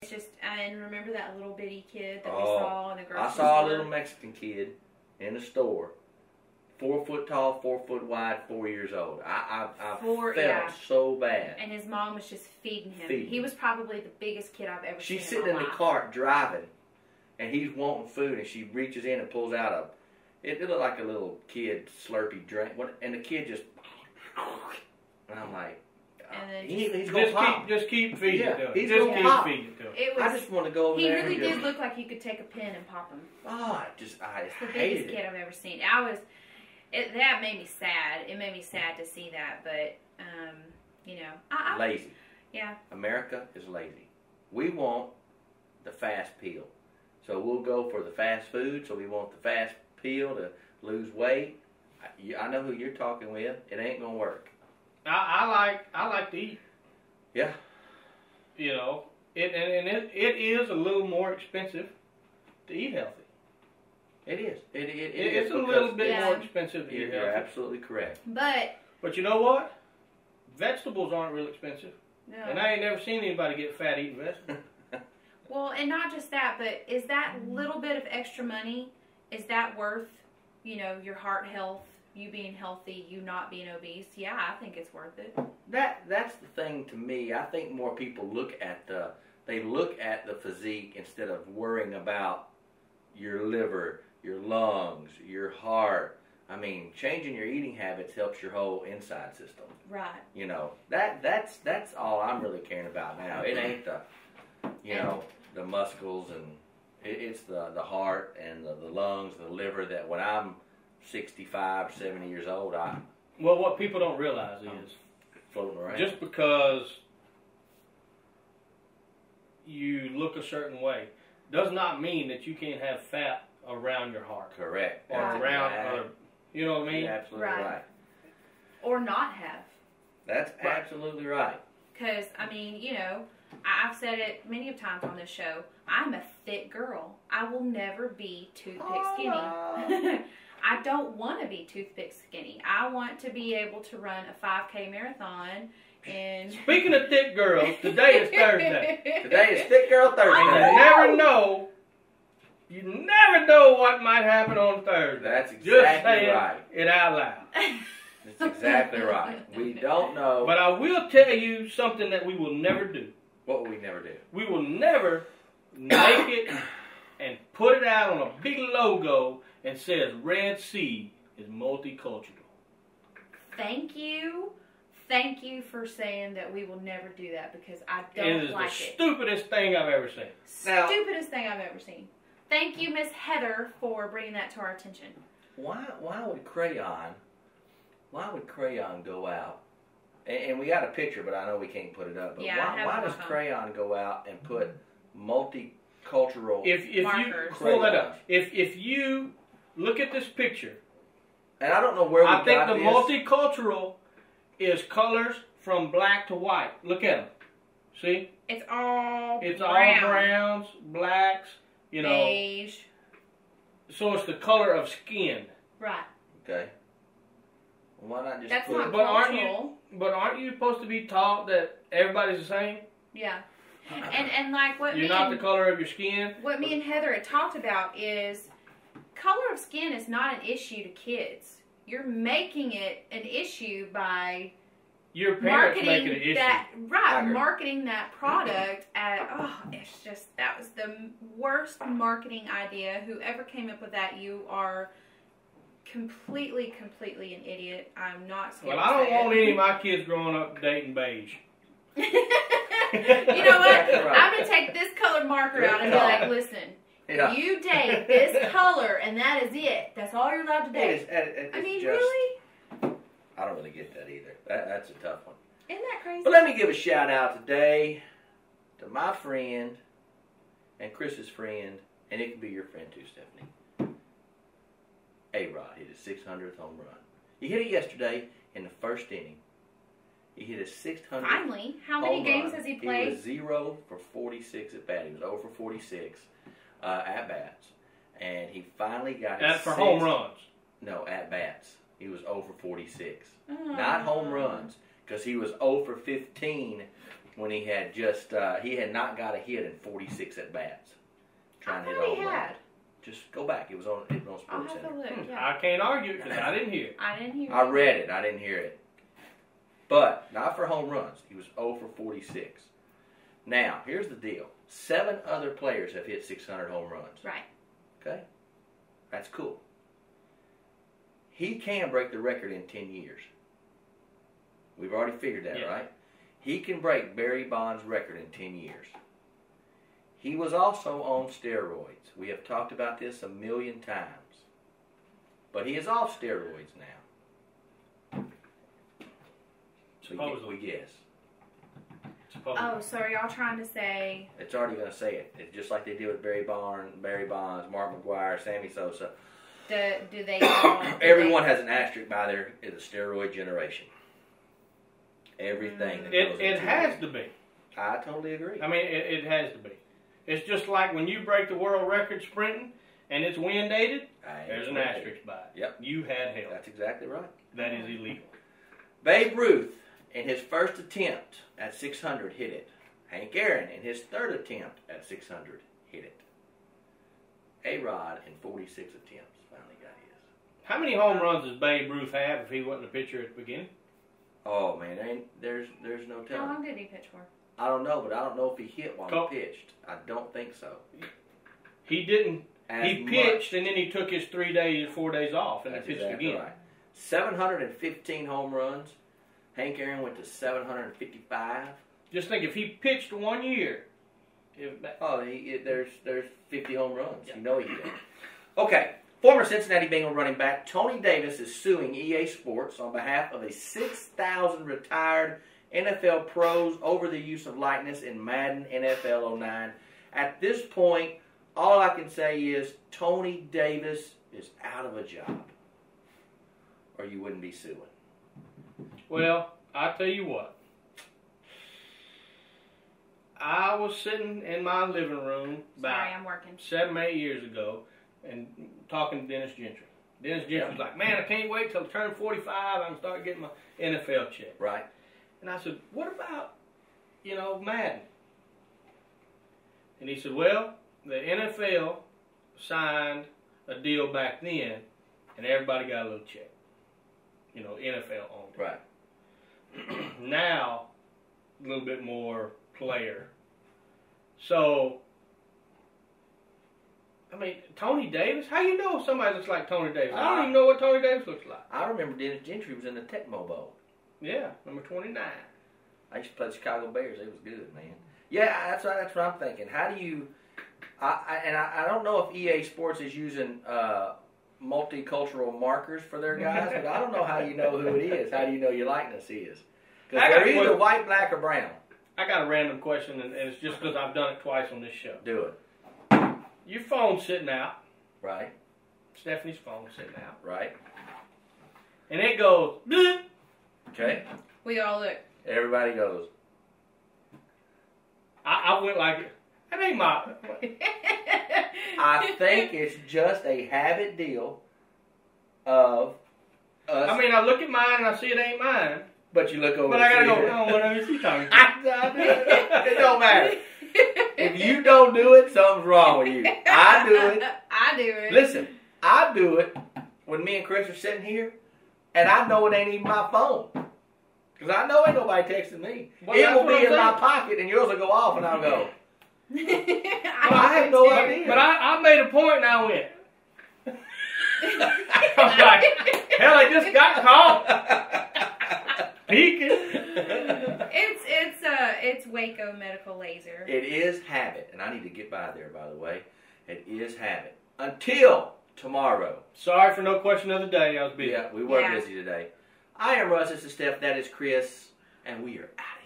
It's just, and remember that little bitty kid that we saw in the grocery store? I saw a little Mexican kid in the store, 4 foot tall, 4 foot wide, 4 years old. I felt so bad. And his mom was just feeding him. He was probably the biggest kid I've ever seen. She's sitting in the cart driving, and he's wanting food, and she reaches in and pulls out it looked like a little kid Slurpee drink, and the kid just, and I'm like, he's going to pop. Just keep feeding it to him. He's going to pop. I just want to go over there. He really did look like you could take a pin and pop him. Oh, it's the biggest kid I've ever seen. That made me sad. It made me sad to see that, but, you know. Lazy. Yeah. America is lazy. We want the fast peel. So we'll go for the fast food, so we want the fast peel to lose weight. I know who you're talking with. It ain't going to work. I like to eat. Yeah. You know, it is a little more expensive to eat healthy. It is. It's a little bit more expensive to eat healthy. You're absolutely correct. But you know what? Vegetables aren't real expensive. No. And I ain't never seen anybody get fat eating vegetables. Well, and not just that, but is that little bit of extra money, is that worth, you know, your heart health, you being healthy, you not being obese? Yeah, I think it's worth it. That's the thing to me. I think more people look at the physique instead of worrying about your liver, your lungs, your heart. I mean, changing your eating habits helps your whole inside system. Right. You know, that's all I'm really caring about now. It ain't the muscles, and it's the heart and the lungs, the liver, that when I'm 65, 70 years old, well, what people don't realize is floating around. Just because you look a certain way does not mean that you can't have fat around your heart. Correct. Or around, you know what I mean? You're absolutely right. Or not have. That's absolutely right. Because, I mean, you know, I've said it many times on this show, I'm a thick girl. I will never be toothpick skinny. I don't want to be toothpick skinny. I want to be able to run a 5K marathon. And speaking of thick girls, today is Thursday. Today is Thick Girl Thursday. And you never know what might happen on Thursday. That's exactly Just saying right. It out loud. That's exactly right. We don't know. But I will tell you something that we will never do. What will we never do? We will never make it and put it out on a big logo and says Red Sea is multicultural. Thank you. Thank you for saying that we will never do that, because I don't like it. It is the stupidest thing I've ever seen. Stupidest thing I've ever seen. Thank you, Miss Heather, for bringing that to our attention. Why would crayon go out? And we got a picture, but I know we can't put it up. But why does crayon go out and put multicultural markers? Pull that up. If you look at this picture, and I don't know where I think the multicultural is colors from black to white. Look at them. See? It's all browns, blacks, you know. Beige. So it's the color of skin. Right. Okay. Why not just That's put not it? cultural. But aren't you supposed to be taught that everybody's the same? Yeah. And like what you're not the color of your skin. What me and Heather had talked about is color of skin is not an issue to kids. You're making it an issue by your parents making it an issue. Marketing that product it's just, that was the worst marketing idea. Whoever came up with that, you are completely an idiot. I'm not scared. Well, I don't want any of my kids growing up dating beige. You know what? I'm going to take this colored marker out and be like, listen, you date this color and that is it. That's all you're allowed to date. Really? I don't really get that either. That's a tough one. Isn't that crazy? But let me give a shout out today to my friend and Chris's friend, and it can be your friend too, Stephanie. A-Rod hit his 600th home run. He hit it yesterday in the first inning. He hit his 600th. Finally. How many games has he played? He was 0 for 46 at bat. He was 0 for 46 at bats. And he finally got his That's for home runs. No, at bats. He was 0 for 46. Not home runs, because he was 0 for 15 when he had he had not got a hit in 46 at bats. Trying to hit I thought a he home run. had. Just go back. It was on I'll Sports have Center. to look. Yeah. I can't argue it because I didn't hear it. I didn't hear. I read it. I didn't hear it. But not for home runs. He was 0 for 46. Now, here's the deal. 7 other players have hit 600 home runs. Right. Okay? That's cool. He can break the record in 10 years. We've already figured that, Yeah. right? He can break Barry Bonds' record in 10 years. He was also on steroids. We have talked about this a million times. But he is off steroids now. So we guess. Oh, so are y'all trying to say? It's already going to say it. It's just like they did with Barry Bonds, Mark McGwire, Sammy Sosa. Do they? All, Everyone has an asterisk by there in the steroid generation. Everything. That goes It into has to be. I totally agree. I mean, it has to be. It's just like when you break the world record sprinting and it's wind dated, there's an asterisk by it. Yep. You had help. That's exactly right. That is illegal. Babe Ruth, in his first attempt at 600, hit it. Hank Aaron, in his third attempt at 600, hit it. A-Rod, in 46 attempts, finally got his. How many home runs does Babe Ruth have if he wasn't a pitcher at the beginning? Oh, man, there's no How telling. long did he pitch for? I don't know, but I don't know if he hit while Cool. he pitched. I don't think so. He didn't. He As pitched and then he took his 3 days, 4 days off and That's then pitched exactly again. right. 715 home runs. Hank Aaron went to 755. Just think if he pitched 1 year. Oh, there's 50 home runs. Yeah. You know he did. Okay. Former Cincinnati Bengal running back Tony Davis is suing EA Sports on behalf of a 6,000 retired NFL pros over the use of likeness in Madden NFL 09. At this point, all I can say is Tony Davis is out of a job, or you wouldn't be suing. Well, I tell you what. I was sitting in my living room Sorry, about I'm working. 7, 8 years ago and talking to Dennis Gentry. Dennis Gentry was like, man, I can't wait till I turn 45 I can start getting my NFL check. Right. And I said, what about, Madden? And he said, well, the NFL signed a deal back then and everybody got a little check. NFL owned it. Right. Now, a little bit more player. So, I mean, Tony Davis? How you know if somebody looks like Tony Davis? I don't even know what Tony Davis looks like. I remember Dennis Gentry was in the Tecmo Bowl. Yeah, number 29. I used to play the Chicago Bears. It was good, man. Yeah, that's what I'm thinking. How do you? I don't know if EA Sports is using multicultural markers for their guys, but I don't know how you know who it is. How do you know your likeness is? Because they're either white, black, or brown. I got a random question, and it's just because I've done it twice on this show. Do it. Your phone's sitting out. Right. Stephanie's phone's sitting out. Right. And it goes, bleh. Okay. We all look. Everybody goes. I went like, that ain't my... I think it's just a habit deal of us. I mean, I look at mine and I see it ain't mine. But you look over. But I gotta and see go, it. oh, what is he talking about? It don't matter. If you don't do it, something's wrong with you. I do it. I do it. Listen, I do it when me and Chris are sitting here, and I know it ain't even my phone. Because I know ain't nobody texting me. Well, it that's will what be I'm in my saying. pocket, and yours will go off, and I'll go. I have no idea. But I made a point and I went. I'm like, hell, I just got caught. Peeking. It's Waco Medical Laser. It is habit, and I need to get by there, by the way. It is habit. Until tomorrow. Sorry for no question of the day. I was busy. Yeah, we were Yeah. busy today. I am Russ. This is Steph. That is Chris. And we are out.